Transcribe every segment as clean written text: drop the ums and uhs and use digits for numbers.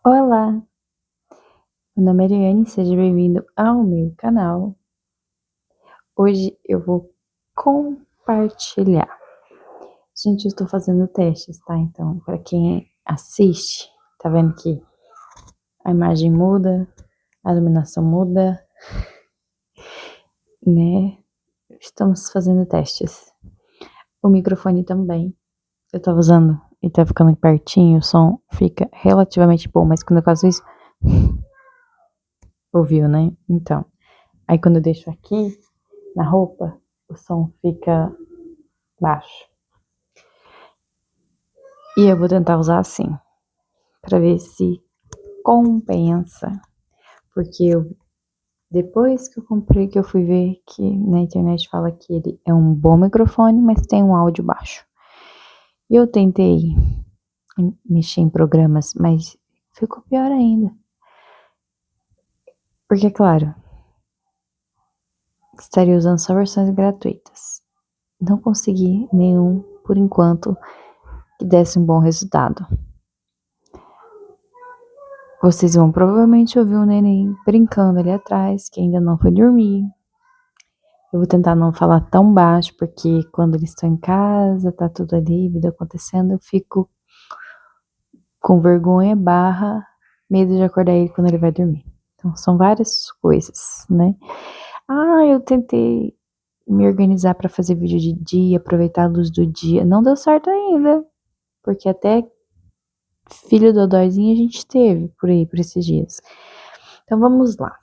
Olá, meu nome é Ariane, seja bem-vindo ao meu canal. Hoje eu vou compartilhar. Gente, eu estou fazendo testes, tá? Então, para quem assiste, tá vendo que a imagem muda, a iluminação muda, né? Estamos fazendo testes. O microfone também. Eu tava usando e tá ficando pertinho, o som fica relativamente bom, mas quando eu faço isso, ouviu, né? Então, aí quando eu deixo aqui na roupa, o som fica baixo. E eu vou tentar usar assim, pra ver se compensa. Porque depois que eu comprei, que eu fui ver que na internet fala que ele é um bom microfone, mas tem um áudio baixo. E eu tentei mexer em programas, mas ficou pior ainda. Porque, claro, estaria usando só versões gratuitas. Não consegui nenhum, por enquanto, que desse um bom resultado. Vocês vão provavelmente ouvir um neném brincando ali atrás, que ainda não foi dormir. Eu vou tentar não falar tão baixo, porque quando eles estão em casa, tá tudo ali, vida acontecendo, eu fico com vergonha barra medo de acordar ele quando ele vai dormir. Então, são várias coisas, né? Eu tentei me organizar para fazer vídeo de dia, aproveitar a luz do dia. Não deu certo ainda, porque até filho dodóizinho a gente teve por aí, por esses dias. Então, vamos lá.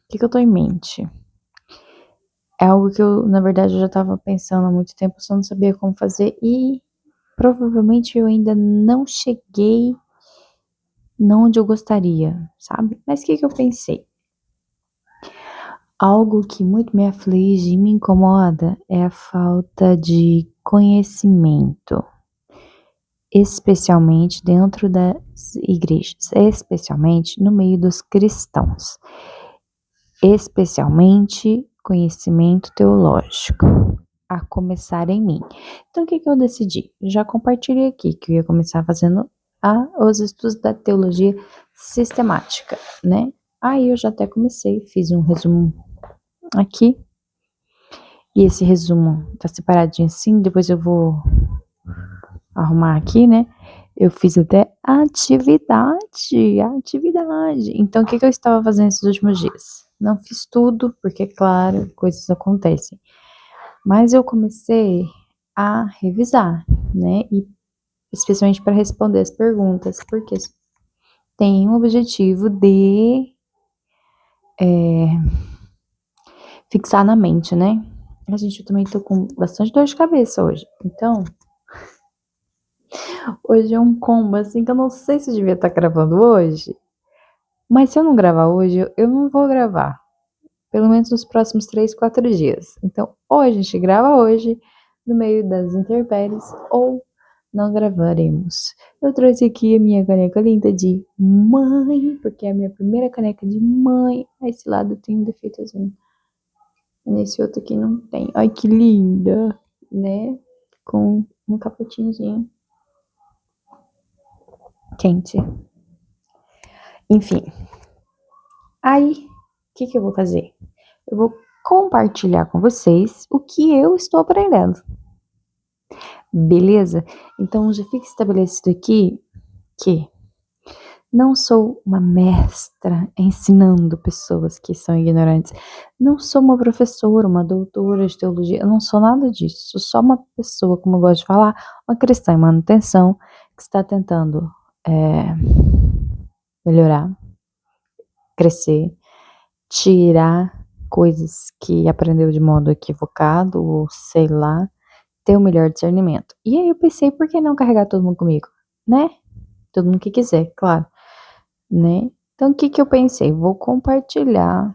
O que eu tô em mente? É algo que eu, na verdade, eu já tava pensando há muito tempo, só não sabia como fazer e provavelmente eu ainda não cheguei onde eu gostaria, sabe? Mas o que eu pensei? Algo que muito me aflige e me incomoda é a falta de conhecimento, especialmente dentro das igrejas, especialmente no meio dos cristãos, especialmente conhecimento teológico, a começar em mim. Então, o que eu decidi? Já compartilhei aqui que eu ia começar fazendo os estudos da teologia sistemática, né? Aí eu já até comecei, fiz um resumo aqui, e esse resumo tá separadinho assim, depois eu vou arrumar aqui, né? Eu fiz até atividade. Então, o que eu estava fazendo esses últimos dias? Não fiz tudo, porque, claro, coisas acontecem. Mas eu comecei a revisar, né? E especialmente para responder as perguntas, porque tem o objetivo de fixar na mente, né? Gente, eu também tô com bastante dor de cabeça hoje. Então, hoje é um combo, assim, que eu não sei se eu devia estar gravando hoje. Mas se eu não gravar hoje, eu não vou gravar. Pelo menos nos próximos 3, 4 dias. Então, ou a gente grava hoje, no meio das intempéries, ou não gravaremos. Eu trouxe aqui a minha caneca linda de mãe, porque é a minha primeira caneca de mãe. Esse lado tem um defeitozinho. Nesse outro aqui não tem. Ai, que linda, né? Com um caputinhozinho quente. Enfim. Aí, o que eu vou fazer? Eu vou compartilhar com vocês o que eu estou aprendendo. Beleza? Então já fica estabelecido aqui que não sou uma mestra ensinando pessoas que são ignorantes. Não sou uma professora, uma doutora de teologia. Eu não sou nada disso. Sou só uma pessoa, como eu gosto de falar, uma cristã em manutenção que está tentando melhorar, crescer, tirar coisas que aprendeu de modo equivocado, ou sei lá, ter o melhor discernimento. E aí eu pensei, por que não carregar todo mundo comigo, né? Todo mundo que quiser, claro, né? Então, o que eu pensei? Vou compartilhar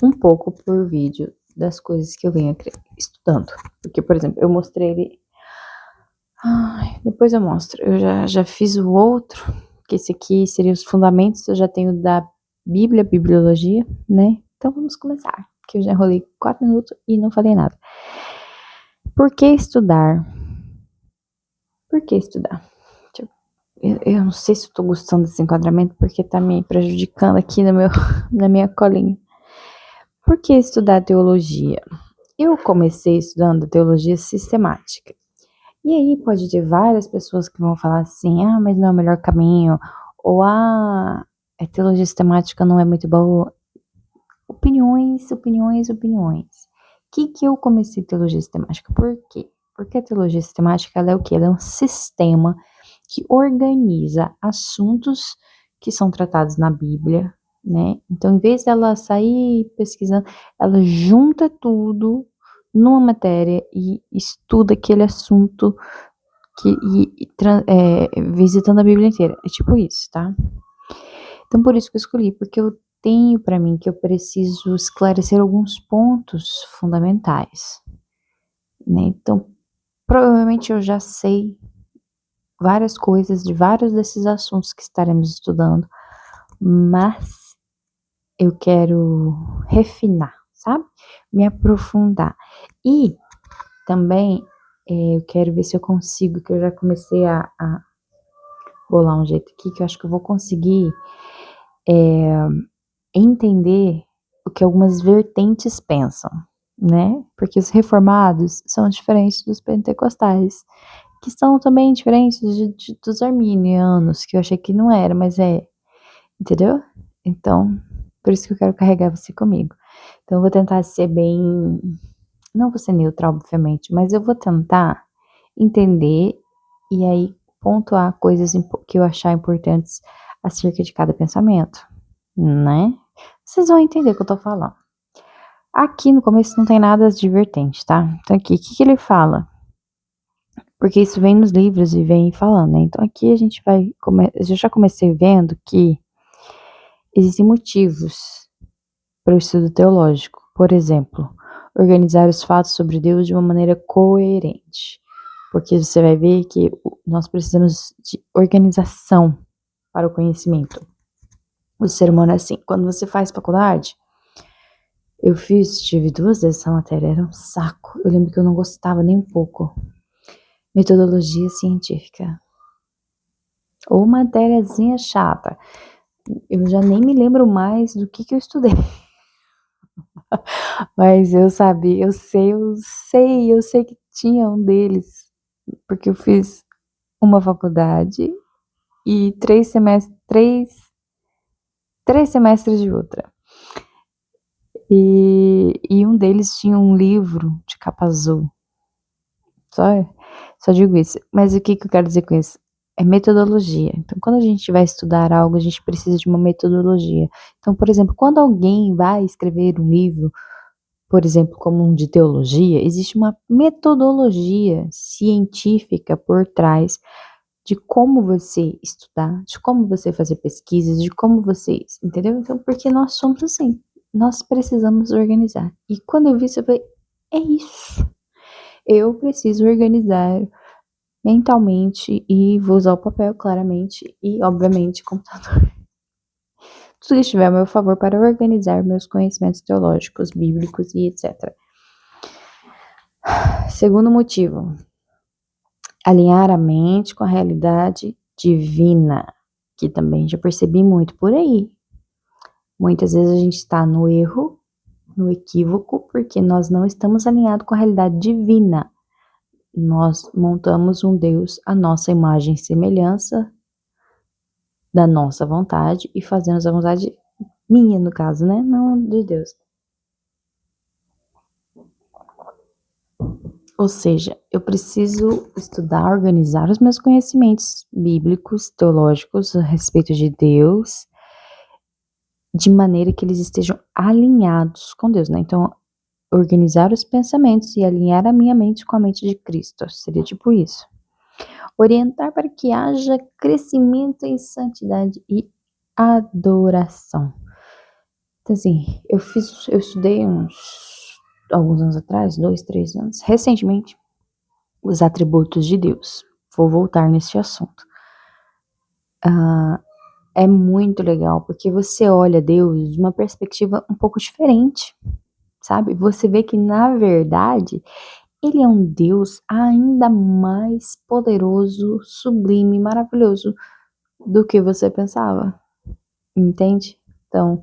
um pouco por vídeo das coisas que eu venho estudando. Porque, por exemplo, eu mostrei ele. Depois eu mostro. Eu já fiz o outro, que esse aqui seria os fundamentos. Eu já tenho da Bíblia, bibliologia, né? Então vamos começar. Que eu já enrolei 4 minutos e não falei nada. Por que estudar? Por que estudar? Eu não sei se eu tô gostando desse enquadramento porque tá me prejudicando aqui no meu, na minha colinha. Por que estudar teologia? Eu comecei estudando teologia sistemática. E aí pode ter várias pessoas que vão falar assim, ah, mas não é o melhor caminho, ou ah, a teologia sistemática não é muito boa. Opiniões, opiniões, opiniões. Que eu comecei teologia sistemática? Por quê? Porque a teologia sistemática ela é o quê? Ela é um sistema que organiza assuntos que são tratados na Bíblia, né? Então, em vez dela sair pesquisando, ela junta tudo numa matéria e estuda aquele assunto visitando a Bíblia inteira. É tipo isso, tá? Então, por isso que eu escolhi, porque eu tenho para mim que eu preciso esclarecer alguns pontos fundamentais, né? Então, provavelmente eu já sei várias coisas de vários desses assuntos que estaremos estudando, mas eu quero refinar, sabe? Me aprofundar. E também eu quero ver se eu consigo, que eu já comecei a bolar um jeito aqui, que eu acho que eu vou conseguir entender o que algumas vertentes pensam, né? Porque os reformados são diferentes dos pentecostais, que são também diferentes dos arminianos, que eu achei que não era, mas é, entendeu? Então, por isso que eu quero carregar você comigo. Então, eu vou tentar ser bem, não vou ser neutra, obviamente, mas eu vou tentar entender e aí pontuar coisas que eu achar importantes acerca de cada pensamento, né? Vocês vão entender o que eu tô falando. Aqui no começo não tem nada advertente, tá? Então aqui, o que ele fala? Porque isso vem nos livros e vem falando, né? Então aqui a gente vai, eu já comecei vendo que existem motivos para o estudo teológico. Por exemplo, organizar os fatos sobre Deus de uma maneira coerente. Porque você vai ver que nós precisamos de organização para o conhecimento. O ser humano é assim. Quando você faz faculdade, tive 2 vezes essa matéria, era um saco. Eu lembro que eu não gostava nem um pouco. Metodologia científica. Ou matériazinha chata. Eu já nem me lembro mais do que eu estudei. Mas eu sabia, eu sei que tinha um deles. Porque eu fiz uma faculdade e 3 semestres de outra. E um deles tinha um livro de capa azul. Só digo isso. Mas o que eu quero dizer com isso? É metodologia. Então, quando a gente vai estudar algo, a gente precisa de uma metodologia. Então, por exemplo, quando alguém vai escrever um livro, por exemplo, como um de teologia, existe uma metodologia científica por trás de como você estudar, de como você fazer pesquisas, de como você, entendeu? Então, porque nós somos assim, nós precisamos organizar. E quando eu vi isso, eu falei, é isso. Eu preciso organizar mentalmente e vou usar o papel, claramente, e, obviamente, computador. Tudo que estiver a meu favor para organizar meus conhecimentos teológicos, bíblicos e etc. Segundo motivo, alinhar a mente com a realidade divina, que também já percebi muito por aí. Muitas vezes a gente está no erro, no equívoco, porque nós não estamos alinhados com a realidade divina. Nós montamos um Deus à nossa imagem e semelhança, da nossa vontade, e fazemos a vontade minha, no caso, né? Não de Deus. Ou seja, eu preciso estudar, organizar os meus conhecimentos bíblicos, teológicos a respeito de Deus, de maneira que eles estejam alinhados com Deus, né? Então, organizar os pensamentos e alinhar a minha mente com a mente de Cristo. Seria tipo isso. Orientar para que haja crescimento em santidade e adoração. Então, assim, eu estudei alguns anos atrás, 2, 3 anos, recentemente, os atributos de Deus. Vou voltar nesse assunto. É muito legal, porque você olha Deus de uma perspectiva um pouco diferente, sabe? Você vê que, na verdade, ele é um Deus ainda mais poderoso, sublime, maravilhoso do que você pensava, entende? Então,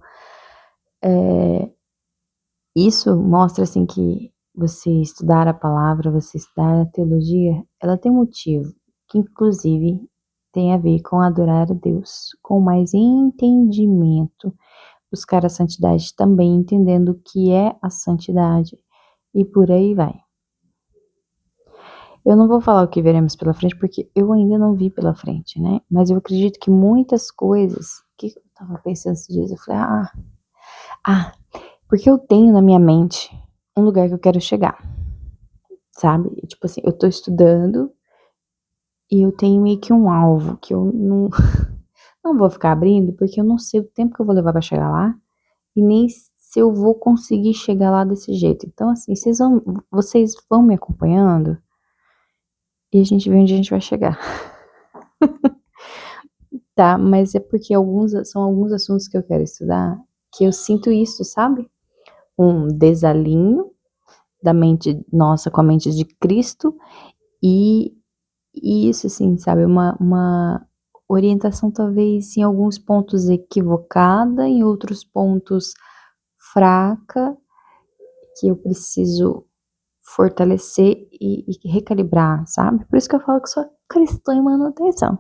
isso mostra, assim, que você estudar a palavra, você estudar a teologia, ela tem motivo, que inclusive tem a ver com adorar a Deus, com mais entendimento, buscar a santidade também, entendendo o que é a santidade, e por aí vai. Eu não vou falar o que veremos pela frente, porque eu ainda não vi pela frente, né? Mas eu acredito que muitas coisas, o que eu tava pensando esses dias, eu falei, porque eu tenho na minha mente um lugar que eu quero chegar, sabe? Tipo assim, eu tô estudando e eu tenho meio que um alvo que eu não, não vou ficar abrindo, porque eu não sei o tempo que eu vou levar pra chegar lá e nem se eu vou conseguir chegar lá desse jeito. Então, assim, vocês vão me acompanhando e a gente vê onde a gente vai chegar, tá? Mas é porque são alguns assuntos que eu quero estudar que eu sinto isso, sabe? Um desalinho da mente nossa com a mente de Cristo e isso, assim, sabe, uma orientação talvez em alguns pontos equivocada, em outros pontos fraca, que eu preciso fortalecer e recalibrar, sabe? Por isso que eu falo que sou cristã em manutenção.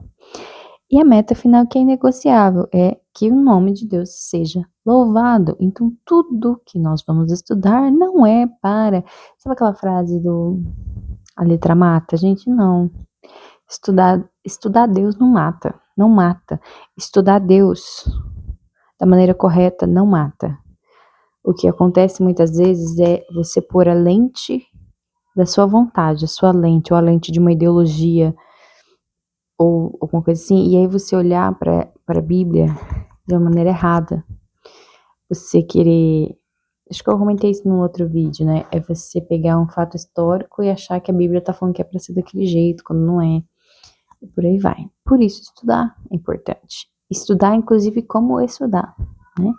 E a meta final que é inegociável é que o nome de Deus seja louvado. Então, tudo que nós vamos estudar não é para. Sabe aquela frase do a letra mata? Gente, não. Estudar Deus não mata, não mata. Estudar Deus da maneira correta não mata. O que acontece muitas vezes é você pôr a lente da sua vontade, a sua lente, ou a lente de uma ideologia, ou alguma coisa assim, e aí você olhar para a Bíblia de uma maneira errada. Você querer. Acho que eu comentei isso num outro vídeo, né? É você pegar um fato histórico e achar que a Bíblia tá falando que é pra ser daquele jeito, quando não é. E por aí vai. Por isso, estudar é importante. Estudar, inclusive, como estudar, né?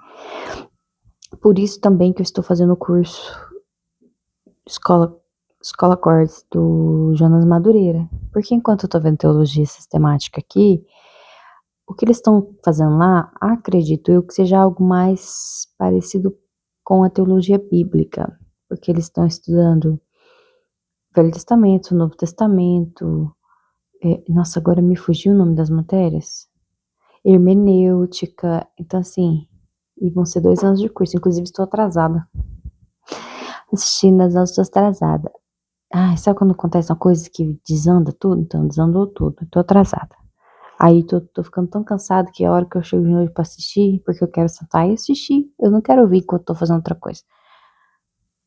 Por isso também que eu estou fazendo o curso Escola, Escola Cortes do Jonas Madureira. Porque enquanto eu tô vendo teologia sistemática aqui, o que eles estão fazendo lá, acredito eu que seja algo mais parecido com a teologia bíblica. Porque eles estão estudando Velho Testamento, Novo Testamento. Nossa, agora me fugiu o nome das matérias. Hermenêutica. Então, assim, e vão ser 2 anos de curso. Inclusive, estou atrasada. Assistindo as aulas, estou atrasada. Ai, sabe quando acontece uma coisa que desanda tudo? Então, desandou tudo. Estou atrasada. Aí, tô ficando tão cansada que a hora que eu chego de noite pra assistir, porque eu quero sentar e assistir. Eu não quero ouvir enquanto tô fazendo outra coisa.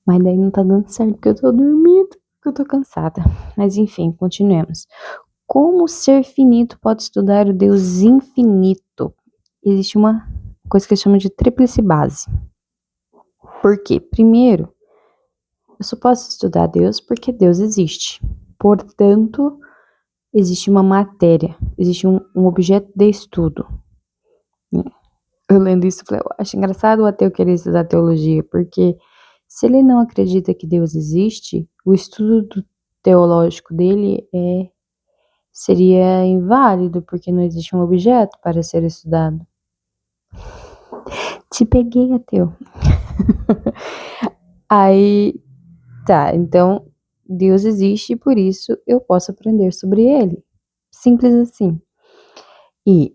Mas daí não tá dando certo porque eu tô dormindo, porque eu tô cansada. Mas enfim, continuemos. Como o ser finito pode estudar o Deus infinito? Existe uma coisa que eles chamam de tríplice base. Por quê? Primeiro, eu só posso estudar Deus porque Deus existe. Portanto, existe uma matéria, existe um objeto de estudo. Eu lendo isso, eu acho engraçado o ateu querer estudar teologia, porque se ele não acredita que Deus existe, o estudo teológico dele seria inválido, porque não existe um objeto para ser estudado. Te peguei, ateu. Aí, tá, então Deus existe e por isso eu posso aprender sobre ele. Simples assim. E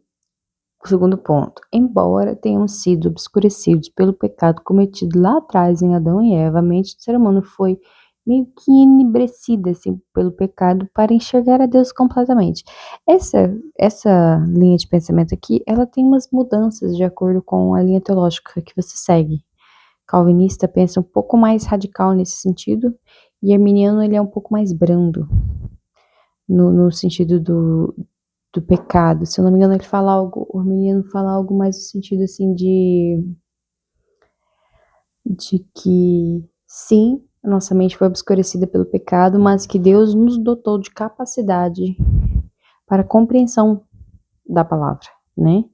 o segundo ponto, embora tenham sido obscurecidos pelo pecado cometido lá atrás em Adão e Eva, a mente do ser humano foi meio que enebrecida assim, pelo pecado para enxergar a Deus completamente. Essa linha de pensamento aqui, ela tem umas mudanças de acordo com a linha teológica que você segue. Calvinista pensa um pouco mais radical nesse sentido, e arminiano ele é um pouco mais brando, no sentido do pecado. Se eu não me engano, ele fala algo, o arminiano fala algo mais no sentido assim de que sim, a nossa mente foi obscurecida pelo pecado, mas que Deus nos dotou de capacidade para a compreensão da palavra, né?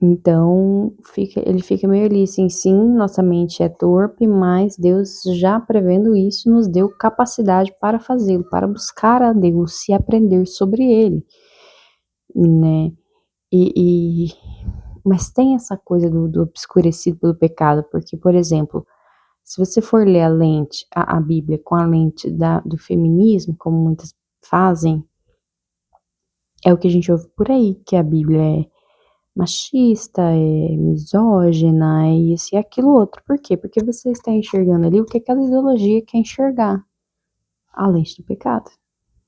Então, ele fica meio ali assim, sim, nossa mente é torpe, mas Deus já prevendo isso nos deu capacidade para fazê-lo, para buscar a Deus e aprender sobre ele, né? Mas tem essa coisa do obscurecido pelo pecado, porque, por exemplo, se você for ler a Bíblia com a lente do feminismo, como muitas fazem, é o que a gente ouve por aí, que a Bíblia é machista, é misógina, é isso e aquilo outro. Por quê? Porque você está enxergando ali o que aquela ideologia quer enxergar, a lente do pecado,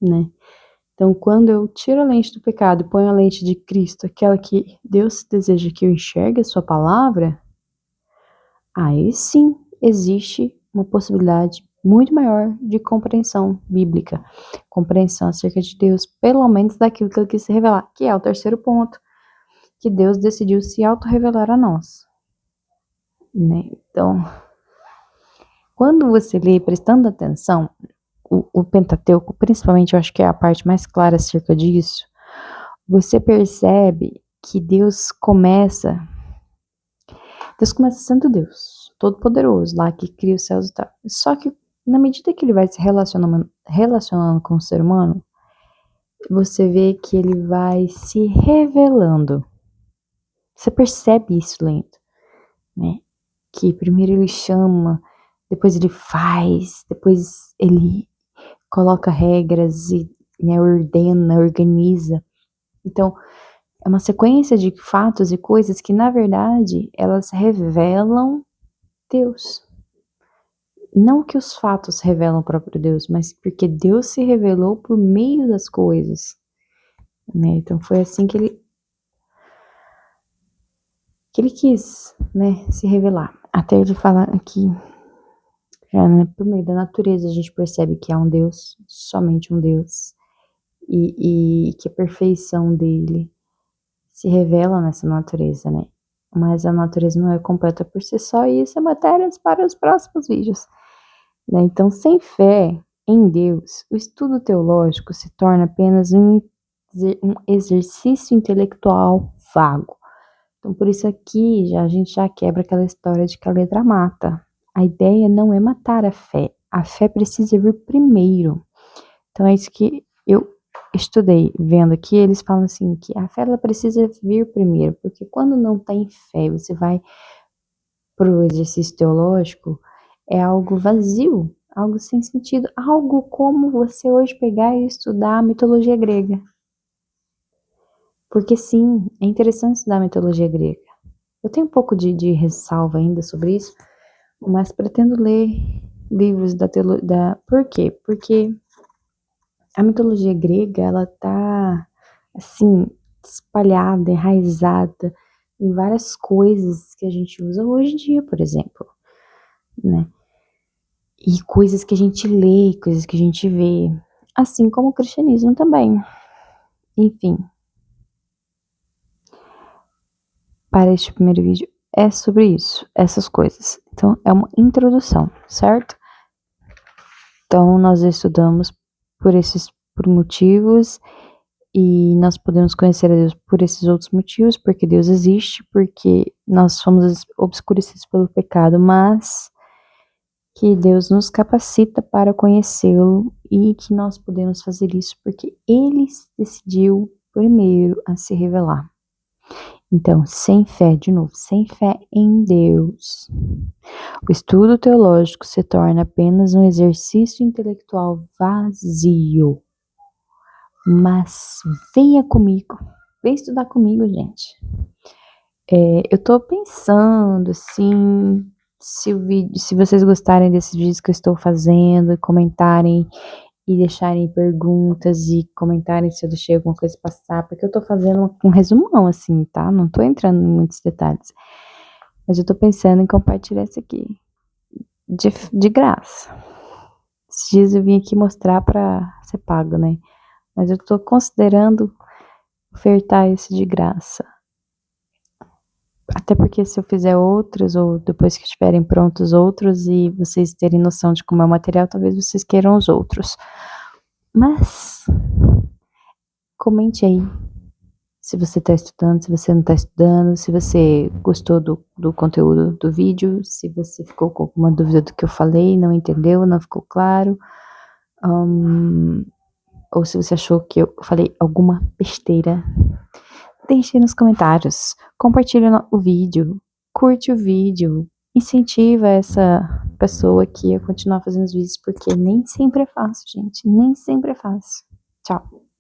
né? Então, quando eu tiro a lente do pecado e ponho a lente de Cristo, aquela que Deus deseja que eu enxergue a sua palavra, aí sim existe uma possibilidade muito maior de compreensão bíblica, compreensão acerca de Deus, pelo menos daquilo que ele quis se revelar, que é o terceiro ponto, que Deus decidiu se auto-revelar a nós, né? Então, quando você lê prestando atenção, o Pentateuco, principalmente, eu acho que é a parte mais clara acerca disso, você percebe que Deus começa sendo Deus, todo-poderoso, lá que cria os céus e tal. Só que, na medida que ele vai se relacionando com o ser humano, você vê que ele vai se revelando. Você percebe isso lento, né? Que primeiro ele chama, depois ele faz, depois ele coloca regras e, né, ordena, organiza. Então, é uma sequência de fatos e coisas que, na verdade, elas revelam Deus. Não que os fatos revelam o próprio Deus, mas porque Deus se revelou por meio das coisas, né? Então foi assim que ele quis, né, se revelar. Até ele falar aqui, já, né, por meio da natureza a gente percebe que há um Deus, somente um Deus, e que a perfeição dele se revela nessa natureza, né? Mas a natureza não é completa por si só, e isso é matéria para os próximos vídeos, né? Então, sem fé em Deus, o estudo teológico se torna apenas um exercício intelectual vago. Então, por isso aqui a gente já quebra aquela história de que a letra mata. A ideia não é matar a fé precisa vir primeiro. Então, é isso que eu estudei vendo aqui, eles falam assim, que a fé ela precisa vir primeiro, porque quando não tem fé, você vai para o exercício teológico, é algo vazio, algo sem sentido, algo como você hoje pegar e estudar a mitologia grega. Porque sim, é interessante estudar a mitologia grega. Eu tenho um pouco de ressalva ainda sobre isso, mas pretendo ler livros da teologia. Por quê? Porque a mitologia grega, ela tá, assim, espalhada, enraizada em várias coisas que a gente usa hoje em dia, por exemplo, né? E coisas que a gente lê, coisas que a gente vê, assim como o cristianismo também. Enfim, para este primeiro vídeo é sobre isso, essas coisas. Então, é uma introdução, certo? Então, nós estudamos por motivos e nós podemos conhecer a Deus por esses outros motivos, porque Deus existe, porque nós fomos obscurecidos pelo pecado, mas que Deus nos capacita para conhecê-lo e que nós podemos fazer isso porque Ele decidiu primeiro a se revelar. Então, sem fé, de novo, sem fé em Deus, o estudo teológico se torna apenas um exercício intelectual vazio. Mas venha comigo, vem estudar comigo, gente. Eu tô pensando, assim, se vocês gostarem desses vídeos que eu estou fazendo, comentarem e deixarem perguntas e comentarem se eu deixei alguma coisa passar, porque eu tô fazendo um resumão, assim, tá? Não tô entrando em muitos detalhes. Mas eu tô pensando em compartilhar isso aqui de graça. Esses dias eu vim aqui mostrar pra ser pago, né? Mas eu tô considerando ofertar isso de graça. Até porque se eu fizer outros, ou depois que estiverem prontos outros, e vocês terem noção de como é o material, talvez vocês queiram os outros. Mas, comente aí se você está estudando, se você não está estudando, se você gostou do conteúdo do vídeo, se você ficou com alguma dúvida do que eu falei, não entendeu, não ficou claro, ou se você achou que eu falei alguma besteira. Deixe nos comentários, compartilha o vídeo, curte o vídeo, incentiva essa pessoa aqui a continuar fazendo os vídeos, porque nem sempre é fácil, gente, nem sempre é fácil. Tchau.